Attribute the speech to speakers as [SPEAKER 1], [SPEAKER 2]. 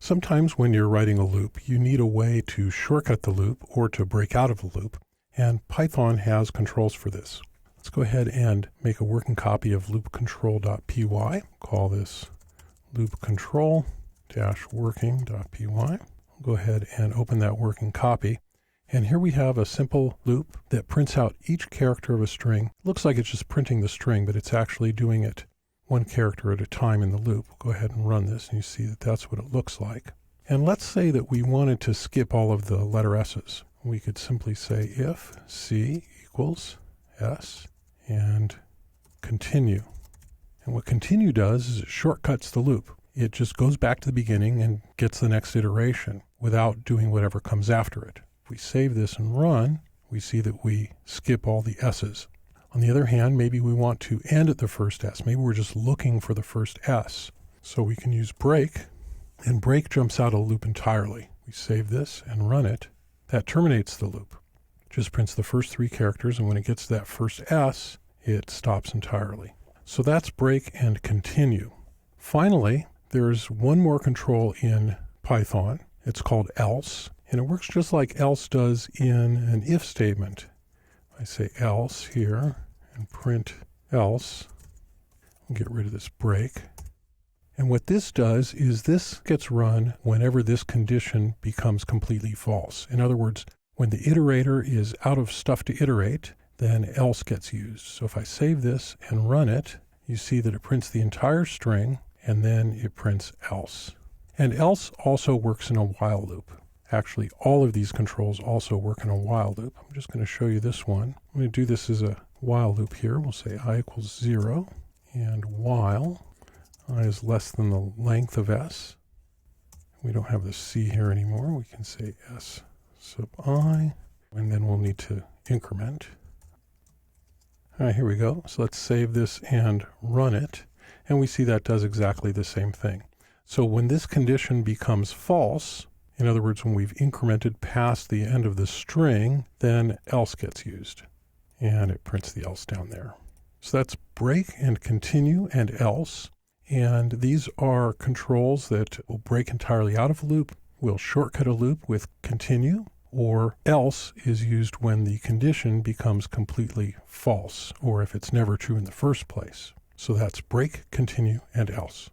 [SPEAKER 1] Sometimes when you're writing a loop, you need a way to shortcut the loop or to break out of a loop, and Python has controls for this. Let's go ahead and make a working copy of loopcontrol.py. Call this loopcontrol-working.py. Go ahead and open that working copy. And here we have a simple loop that prints out each character of a string. Looks like it's just printing the string, but it's actually doing it one character at a time in the loop. We'll go ahead and run this, and you see that that's what it looks like. And let's say that we wanted to skip all of the letter S's. We could simply say if C equals S and continue. And what continue does is it shortcuts the loop. It just goes back to the beginning and gets the next iteration without doing whatever comes after it. If we save this and run, we see that we skip all the S's. On the other hand, maybe we want to end at the first S. Maybe we're just looking for the first S. So we can use break, and break jumps out of the loop entirely. We save this and run it. That terminates the loop. Just prints the first three characters, and when it gets to that first S, it stops entirely. So that's break and continue. Finally, there's one more control in Python. It's called else, and it works just like else does in an if statement. I say else here and print else. We'll get rid of this break. And what this does is this gets run whenever this condition becomes completely false. In other words, when the iterator is out of stuff to iterate, then else gets used. So if I save this and run it, you see that it prints the entire string and then it prints else. And else also works in a while loop. Actually, all of these controls also work in a while loop. I'm just going to show you this one. I'm going to do this as a while loop here. We'll say I equals 0, and while I is less than the length of S. We don't have the C here anymore. We can say S sub I, and then we'll need to increment. All right, here we go. So let's save this and run it, and we see that does exactly the same thing. So when this condition becomes false, in other words, when we've incremented past the end of the string, then else gets used, and it prints the else down there. So that's break and continue and else, and these are controls that will break entirely out of a loop, will shortcut a loop with continue, or else is used when the condition becomes completely false, or if it's never true in the first place. So that's break, continue, and else.